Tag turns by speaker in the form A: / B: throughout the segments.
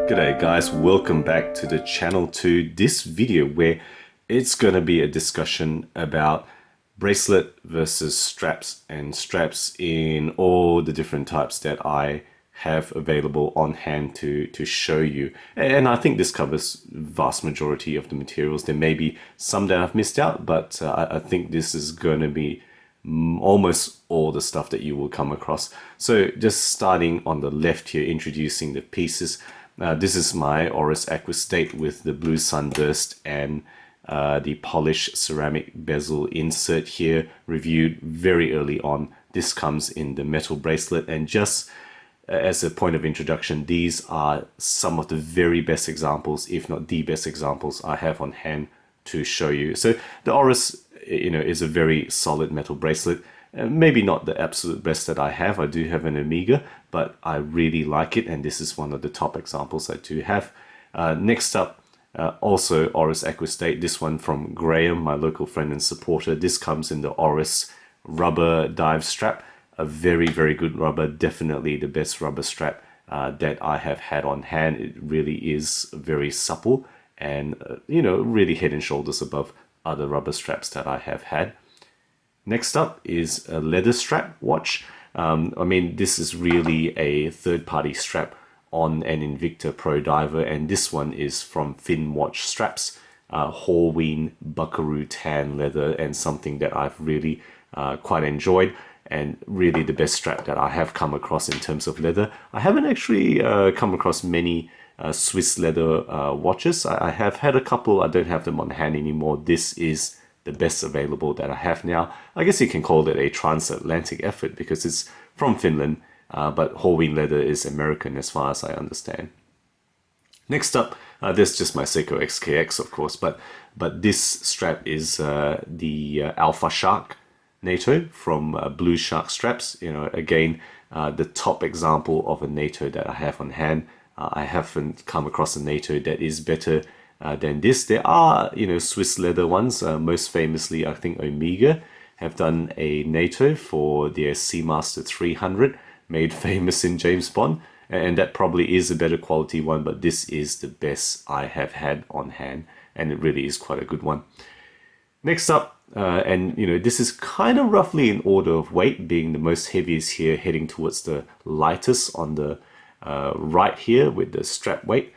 A: G'day guys, welcome back to the channel to this video where it's going to be a discussion about bracelet versus straps and straps in all the different types that I have available on hand to show you. And I think this covers vast majority of the materials. There may be some that I've missed out, but I think this is going to be almost all the stuff that you will come across. So just starting on the left here, introducing the pieces. This is my Oris Aquastate with the blue sunburst and the polished ceramic bezel insert here, reviewed very early on. This comes in the metal bracelet, and just as a point of introduction, these are some of the very best examples, if not the best examples I have on hand to show you. So the Oris, is a very solid metal bracelet. Maybe not the absolute best that I have. I do have an Omega, but I really like it, and this is one of the top examples I do have. Next up, also Oris Aquastate, this one from Graham, my local friend and supporter. This comes in the Oris rubber dive strap. A very, very good rubber, definitely the best rubber strap that I have had on hand. It really is very supple and, really head and shoulders above other rubber straps that I have had. Next up is a leather strap watch. This is really a third-party strap on an Invicta Pro Diver, and this one is from Fin Watch Straps, Horween Buckaroo tan leather, and something that I've really quite enjoyed, and really the best strap that I have come across in terms of leather. I haven't actually come across many Swiss leather watches. I have had a couple. I don't have them on hand anymore. This is the best available that I have now. I guess you can call it a transatlantic effort because it's from Finland, but Horween leather is American as far as I understand. Next up, there's just my Seiko XKX, of course, but this strap is the Alpha Shark NATO from Blue Shark Straps. Again, the top example of a NATO that I have on hand. I haven't come across a NATO that is better than this. There are, Swiss leather ones. Most famously, I think Omega have done a NATO for their Seamaster 300, made famous in James Bond, and that probably is a better quality one, but this is the best I have had on hand, and it really is quite a good one. Next up, this is kind of roughly in order of weight, being the most heaviest here, heading towards the lightest on the right here with the strap weight,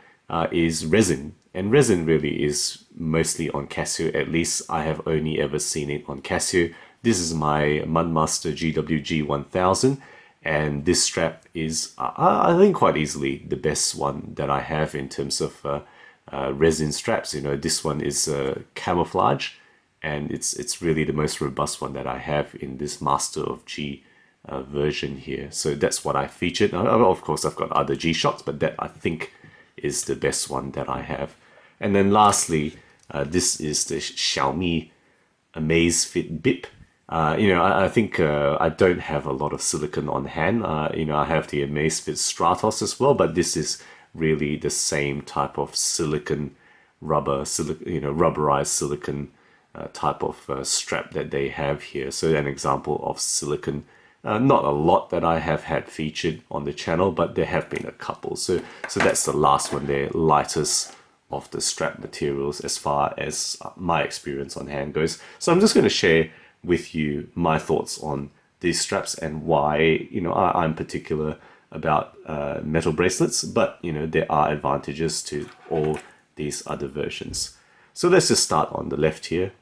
A: is resin. And resin really is mostly on Casio. At least I have only ever seen it on Casio. This is my Mudmaster GWG 1000, and this strap is, I think, quite easily the best one that I have in terms of resin straps. This one is camouflage, and it's really the most robust one that I have in this Master of G version here. So that's what I featured. Of course, I've got other G-Shocks, but that I think is the best one that I have. And then lastly, this is the Xiaomi Amazfit Bip. I think I don't have a lot of silicone on hand. I have the Amazfit Stratos as well, but this is really the same type of silicone rubberized silicone type of strap that they have here. So an example of silicone. Not a lot that I have had featured on the channel, but there have been a couple. So that's the last one there, lightest of the strap materials as far as my experience on hand goes. So I'm just going to share with you my thoughts on these straps and why I'm particular about metal bracelets, but there are advantages to all these other versions. So let's just start on the left here.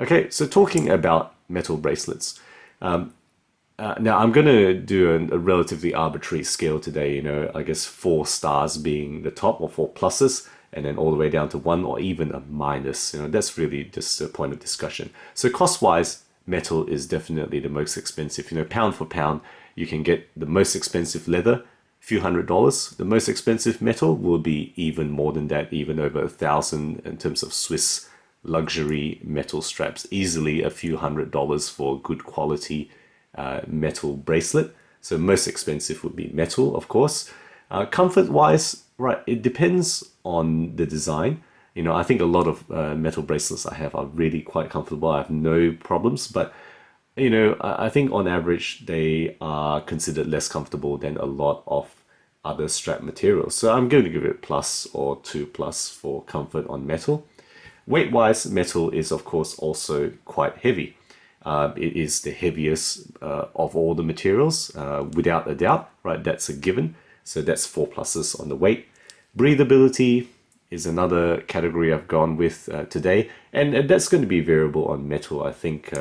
A: Okay, so talking about metal bracelets. Now I'm going to do a relatively arbitrary scale today, I guess 4 stars being the top, or 4 pluses, and then all the way down to 1 or even a minus. That's really just a point of discussion. So cost-wise, metal is definitely the most expensive. Pound for pound, you can get the most expensive leather, a few $100s. The most expensive metal will be even more than that, even over 1,000 in terms of Swiss luxury metal straps. Easily a few $100s for good quality metal bracelet. So most expensive would be metal, of course. Comfort wise, right, it depends on the design. I think a lot of metal bracelets I have are really quite comfortable. I have no problems, but I think on average they are considered less comfortable than a lot of other strap materials. So I'm going to give it plus or 2+ for comfort on metal. Weight-wise, metal is of course also quite heavy. It is the heaviest of all the materials, without a doubt, right? That's a given. So that's 4+ on the weight. Breathability is another category I've gone with today, and that's going to be variable on metal, I think,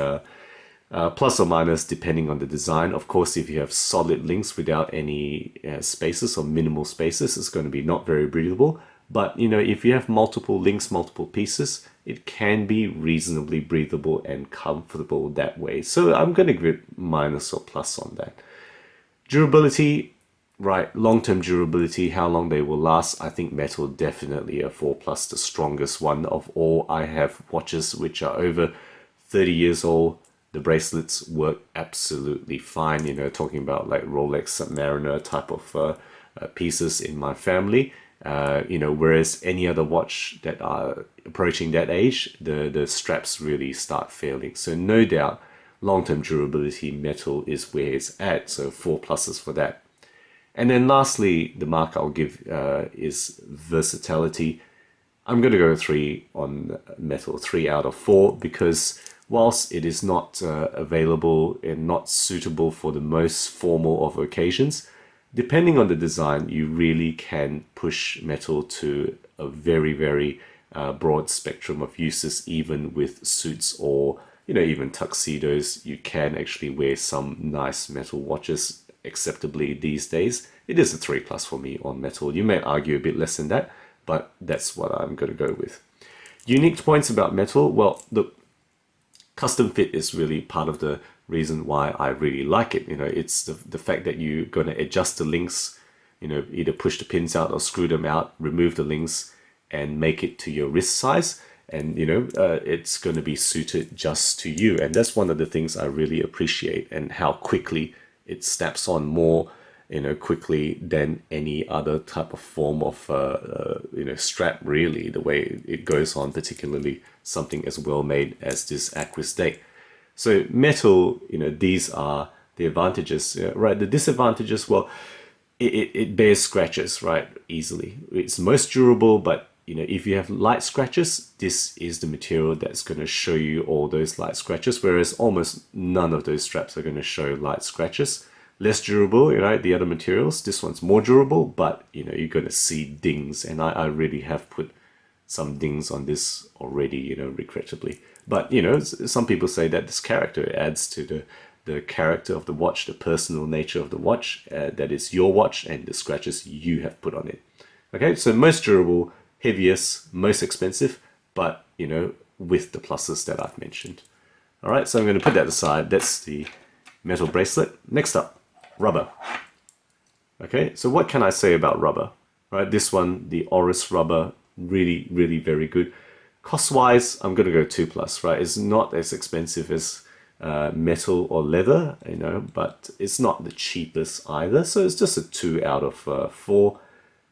A: plus or minus depending on the design. Of course, if you have solid links without any spaces or minimal spaces, it's going to be not very breathable. But if you have multiple links, multiple pieces, it can be reasonably breathable and comfortable that way. So I'm going to give it minus or plus on that. Durability, right, long-term durability, how long they will last. I think metal definitely a 4+, the strongest one of all. I have watches which are over 30 years old. The bracelets work absolutely fine, talking about like Rolex Submariner type of pieces in my family. Whereas any other watch that are approaching that age, the straps really start failing. So no doubt, long-term durability, metal is where it's at. So 4+ for that. And then lastly, the mark I'll give is versatility. I'm going to go 3 on metal, 3 out of 4, because whilst it is not available and not suitable for the most formal of occasions, depending on the design, you really can push metal to a very, very broad spectrum of uses, even with suits or, even tuxedos. You can actually wear some nice metal watches acceptably these days. It is a 3+ for me on metal. You may argue a bit less than that, but that's what I'm going to go with. Unique points about metal. Well, the custom fit is really part of the reason why I really like it. It's the fact that you're going to adjust the links, either push the pins out or screw them out, remove the links and make it to your wrist size. And, it's going to be suited just to you. And that's one of the things I really appreciate, and how quickly it snaps on more, quickly than any other type of form of, strap, really, the way it goes on, particularly something as well made as this Aquis Date. So metal, these are the advantages, right? The disadvantages, well, it bears scratches, right, easily. It's most durable, but if you have light scratches, this is the material that's going to show you all those light scratches, whereas almost none of those straps are going to show light scratches. Less durable, the other materials. This one's more durable, but you're going to see dings, and I really have put some dings on this already, regrettably. But some people say that this character adds to the character of the watch, the personal nature of the watch, that is your watch, and the scratches you have put on it. Okay, so most durable, heaviest, most expensive, but with the pluses that I've mentioned. All right, so I'm going to put that aside. That's the metal bracelet. Next up, rubber. Okay, so what can I say about rubber? Right, this one, the Oris rubber, really, really very good. Cost-wise, I'm going to go 2+, right? It's not as expensive as metal or leather, but it's not the cheapest either. So it's just a 2 out of 4.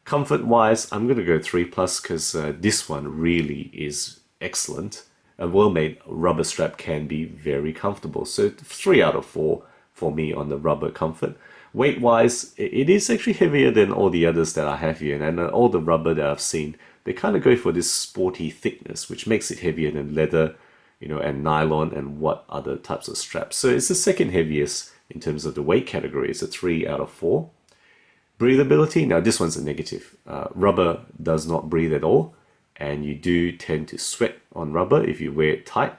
A: Comfort-wise, I'm going to go 3+, because this one really is excellent. A well-made rubber strap can be very comfortable. So 3 out of 4 for me on the rubber comfort. Weight-wise, it is actually heavier than all the others that I have here, and all the rubber that I've seen, they kind of go for this sporty thickness, which makes it heavier than leather, and nylon and what other types of straps. So it's the second heaviest in terms of the weight category. It's a 3 out of 4. Breathability, now this one's a negative. Rubber does not breathe at all, and you do tend to sweat on rubber if you wear it tight,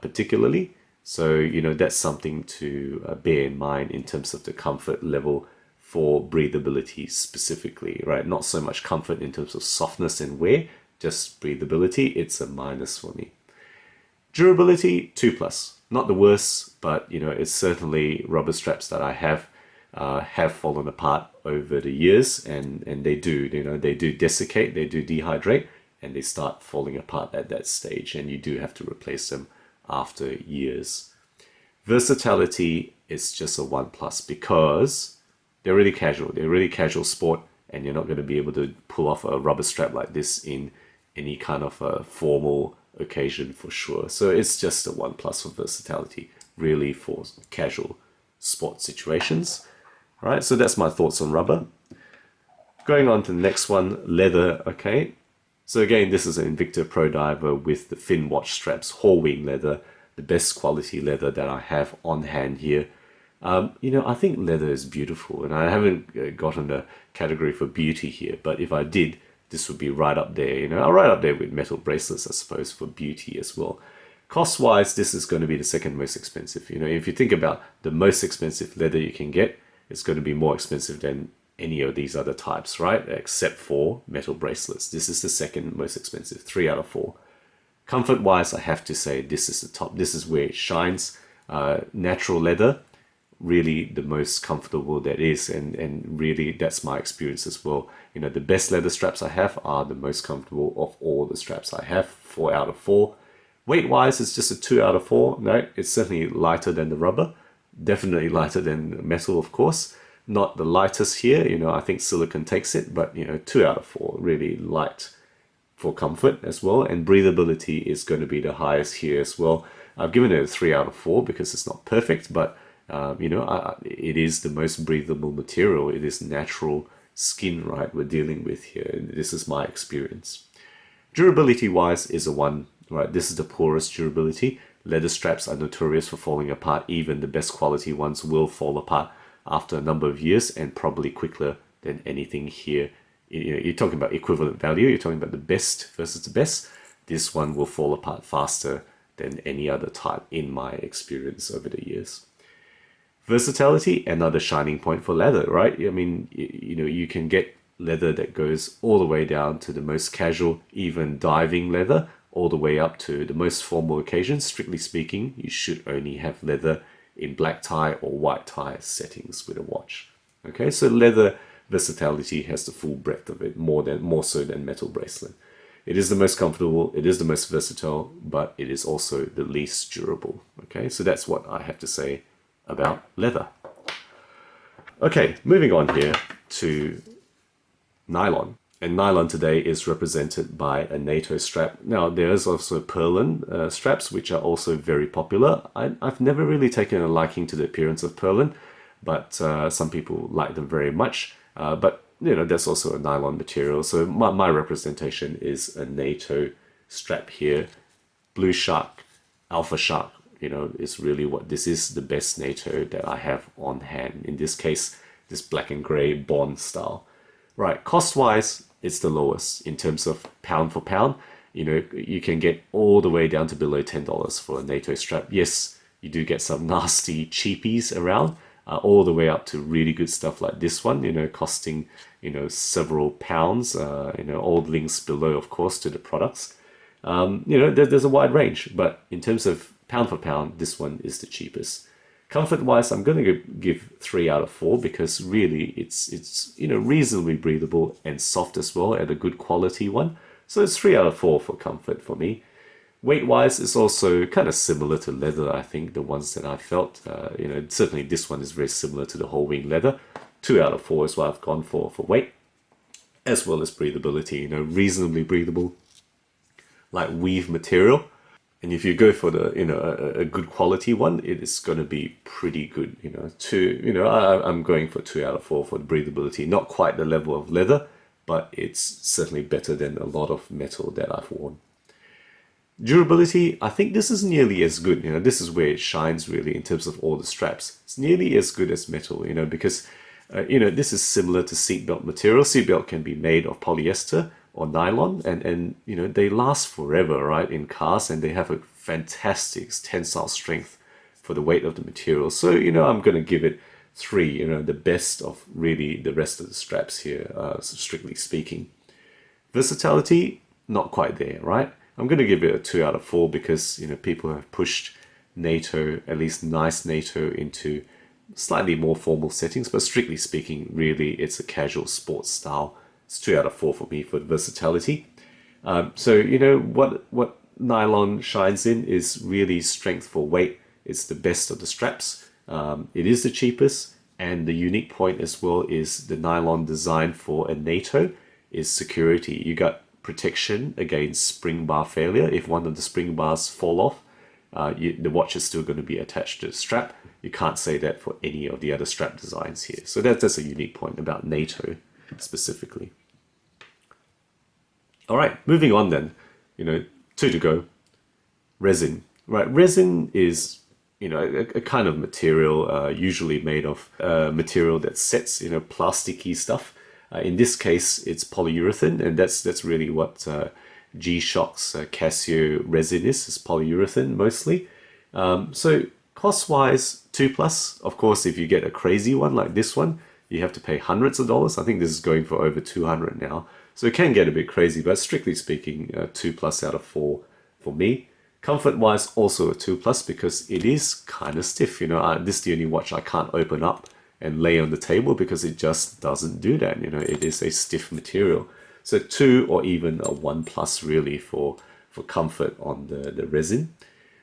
A: particularly. So, that's something to bear in mind in terms of the comfort level for breathability specifically, right? Not so much comfort in terms of softness and wear, just breathability. It's a minus for me. Durability, 2+. Not the worst, but, it's certainly rubber straps that I have fallen apart over the years, and they do, they do desiccate, they do dehydrate, and they start falling apart at that stage, and you do have to replace them after years. Versatility is just a 1+, because they're really casual sport, and you're not going to be able to pull off a rubber strap like this in any kind of a formal occasion for sure. So it's just a 1+ for versatility, really for casual sport situations. All right, so that's my thoughts on rubber. Going on to the next one, leather, okay. So again, this is an Invicta Pro Diver with the fin watch straps, Horwing leather, the best quality leather that I have on hand here. I think leather is beautiful, and I haven't gotten a category for beauty here, but if I did, this would be right up there, right up there with metal bracelets, I suppose, for beauty as well. Cost-wise, this is going to be the second most expensive. If you think about the most expensive leather you can get, it's going to be more expensive than any of these other types, right? Except for metal bracelets. This is the second most expensive, 3 out of 4. Comfort-wise, I have to say this is the top. This is where it shines. Natural leather, really the most comfortable that is, and really that's my experience as well. The best leather straps I have are the most comfortable of all the straps I have, 4 out of 4. Weight-wise, it's just a 2 out of 4. No, it's certainly lighter than the rubber. Definitely lighter than metal, of course. Not the lightest here. I think silicone takes it, but 2 out of 4. Really light for comfort as well. And breathability is going to be the highest here as well. I've given it a 3 out of 4 because it's not perfect, but it is the most breathable material. It is natural skin, right, we're dealing with here. This is my experience. Durability-wise is a 1. Right, this is the poorest durability. Leather straps are notorious for falling apart. Even the best quality ones will fall apart after a number of years, and probably quicker than anything here. You're talking about equivalent value. You're talking about the best versus the best. This one will fall apart faster than any other type in my experience over the years. Versatility, another shining point for leather, right? I mean, you can get leather that goes all the way down to the most casual, even diving leather, all the way up to the most formal occasions. Strictly speaking, you should only have leather in black tie or white tie settings with a watch. Okay, so leather versatility has the full breadth of it, more so than metal bracelet. It is the most comfortable, it is the most versatile, but it is also the least durable. Okay, so that's what I have to say about leather. Okay, moving on here to nylon. And nylon today is represented by a NATO strap. Now, there's also Perlin straps, which are also very popular. I've never really taken a liking to the appearance of Perlin, but some people like them very much. But, that's also a nylon material. So my representation is a NATO strap here. Blue Shark, Alpha Shark, is really what this is, the best NATO that I have on hand. In this case, this black and gray Bond style. Right, cost-wise, it's the lowest in terms of pound for pound. You can get all the way down to below $10 for a NATO strap. Yes, you do get some nasty cheapies around, all the way up to really good stuff like this one, costing, several pounds, all links below, of course, to the products. There's a wide range, but in terms of pound for pound, this one is the cheapest. Comfort-wise, I'm going to give 3 out of 4 because really it's reasonably breathable and soft as well, and a good quality one. So it's 3 out of 4 for comfort for me. Weight-wise, it's also kind of similar to leather, I think, the ones that I felt. Certainly this one is very similar to the Horwing leather. 2 out of 4 is what I've gone for weight, as well as breathability. Reasonably breathable, like weave material. And if you go for the a good quality one, it is going to be pretty good. I'm going for 2 out of 4 for the breathability. Not quite the level of leather, but it's certainly better than a lot of metal that I've worn. Durability, I think this is nearly as good. This is where it shines really in terms of all the straps. It's nearly as good as metal. Because this is similar to seatbelt material. Seatbelt can be made of polyester or nylon, and they last forever, right, in cars, and they have a fantastic tensile strength for the weight of the material. So I'm going to give it 3, the best of really the rest of the straps here, strictly speaking. Versatility, not quite there, right? I'm going to give it a 2 out of 4 because people have pushed NATO, at least nice NATO, into slightly more formal settings, but strictly speaking, really it's a casual sports style. It's 2 out of 4 for me for versatility. So what nylon shines in is really strength for weight. It's the best of the straps. It is the cheapest, and the unique point as well is the nylon design for a NATO is security. You got protection against spring bar failure. If one of the spring bars fall off, the watch is still going to be attached to the strap. You can't say that for any of the other strap designs here. So that's a unique point about NATO. specifically. All right, moving on then, two to go. Resin, right? Resin is, a kind of material usually made of material that sets, plasticky stuff. In this case, it's polyurethane, and that's really what G-Shock's Casio resin is polyurethane mostly. So cost-wise, 2+. Of course, if you get a crazy one like this one, you have to pay hundreds of dollars. I think this is going for over 200 now. So it can get a bit crazy, but strictly speaking, 2+ out of 4 for me. Comfort-wise, also a 2+ because it is kind of stiff. This is the only watch I can't open up and lay on the table because it just doesn't do that. It is a stiff material. So 2 or even a 1+ really for comfort on the resin.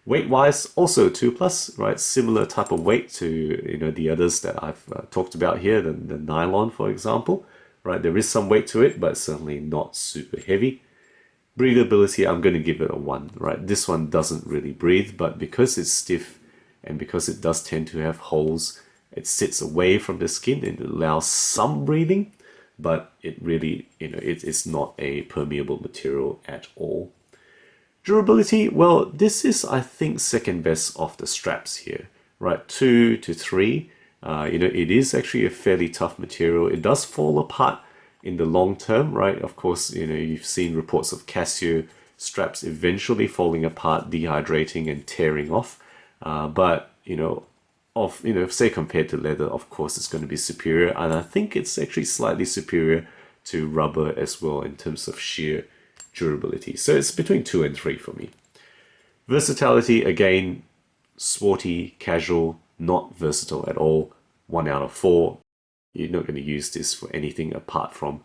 A: Weight-wise, also 2+, right? Similar type of weight to the others that I've talked about here, the nylon, for example. Right, there is some weight to it, but certainly not super heavy. Breathability, I'm going to give it a 1. Right, this one doesn't really breathe, but because it's stiff and because it does tend to have holes, it sits away from the skin and it allows some breathing, but it really, it's not a permeable material at all. Durability, well, this is, I think, second best of the straps here, right? 2 to 3. It is actually a fairly tough material. It does fall apart in the long term, right? Of course, you've seen reports of Casio straps eventually falling apart, dehydrating and tearing off. But say compared to leather, of course, it's going to be superior. And I think it's actually slightly superior to rubber as well in terms of sheer durability. So it's between 2 and 3 for me. Versatility, again, sporty, casual, not versatile at all. 1 out of 4. You're not going to use this for anything apart from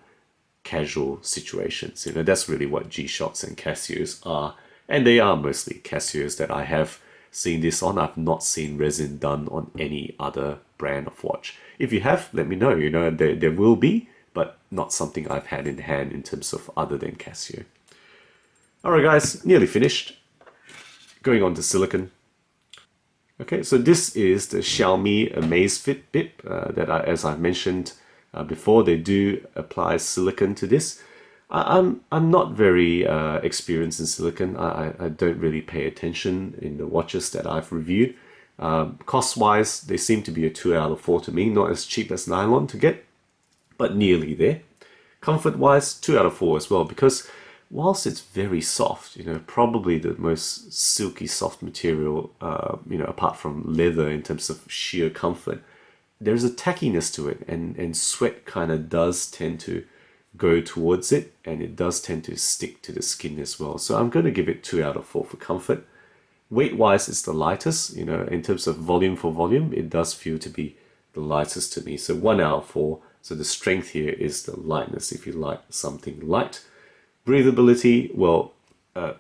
A: casual situations. That's really what G-Shocks and Casios are. And they are mostly Casios that I have seen this on. I've not seen resin done on any other brand of watch. If you have, let me know. There will be, but not something I've had in hand in terms of other than Casio. Alright guys, nearly finished. Going on to silicone. Okay, so this is the Xiaomi Amazfit bib that, as I mentioned before, they do apply silicone to this. I'm not very experienced in silicone. I don't really pay attention in the watches that I've reviewed. Cost-wise, they seem to be a 2 out of 4 to me. Not as cheap as nylon to get, but nearly there. Comfort-wise, 2 out of 4 as well, because whilst it's very soft, probably the most silky soft material, apart from leather in terms of sheer comfort, there's a tackiness to it, and sweat kind of does tend to go towards it, and it does tend to stick to the skin as well. So I'm going to give it 2 out of 4 for comfort. Weight-wise, it's the lightest. In terms of volume for volume, it does feel to be the lightest to me. So 1 out of 4. So the strength here is the lightness, if you like something light. Breathability, well,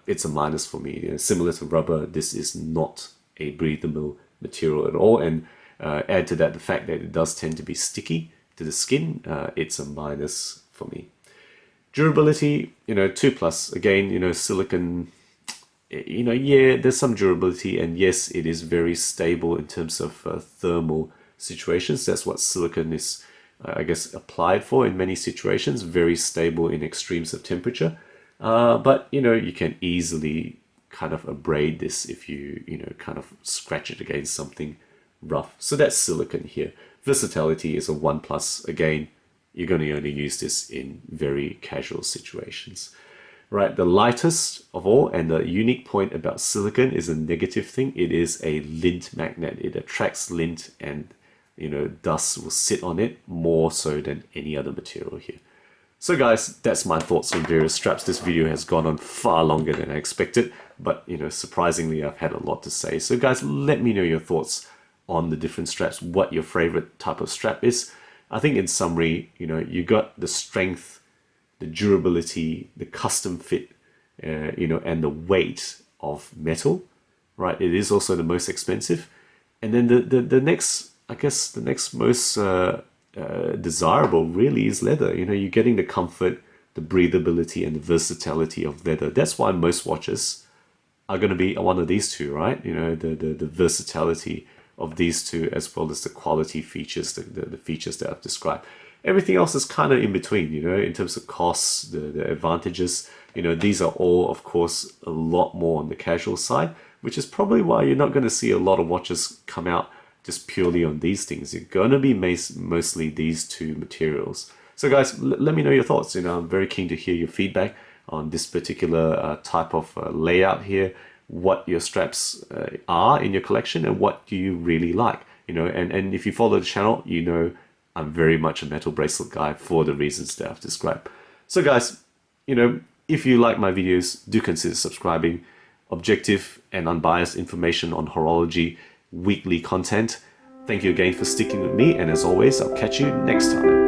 A: it's a minus for me. Similar to rubber, this is not a breathable material at all. And add to that the fact that it does tend to be sticky to the skin, it's a minus for me. Durability, 2+. Again, silicone, yeah, there's some durability. And yes, it is very stable in terms of thermal situations. That's what silicone is, I guess, applied for in many situations. Very stable in extremes of temperature. But, you can easily kind of abrade this if you, kind of scratch it against something rough. So that's silicone here. Versatility is a 1+. Again, you're going to only use this in very casual situations. Right, the lightest of all, and the unique point about silicone is a negative thing. It is a lint magnet. It attracts lint, and dust will sit on it more so than any other material here. So guys, that's my thoughts on various straps. This video has gone on far longer than I expected, but surprisingly, I've had a lot to say. So guys, let me know your thoughts on the different straps, what your favorite type of strap is. I think in summary, you got the strength, the durability, the custom fit, and the weight of metal, right? It is also the most expensive. And then the next, I guess, the next most desirable really is leather. You're getting the comfort, the breathability, and the versatility of leather. That's why most watches are going to be one of these two, right? The versatility of these two, as well as the quality features, the features that I've described. Everything else is kind of in between, you know, in terms of costs, the advantages. You know, these are all, of course, a lot more on the casual side, which is probably why you're not going to see a lot of watches come out just purely on these things. You're going to be mostly these two materials. So guys, let me know your thoughts. You know, I'm very keen to hear your feedback on this particular type of layout here, what your straps are in your collection and what do you really like. You know, and if you follow the channel, you know I'm very much a metal bracelet guy for the reasons that I've described. So guys, you know, if you like my videos, do consider subscribing. Objective and unbiased information on horology, weekly content. Thank you again for sticking with me, and as always, I'll catch you next time.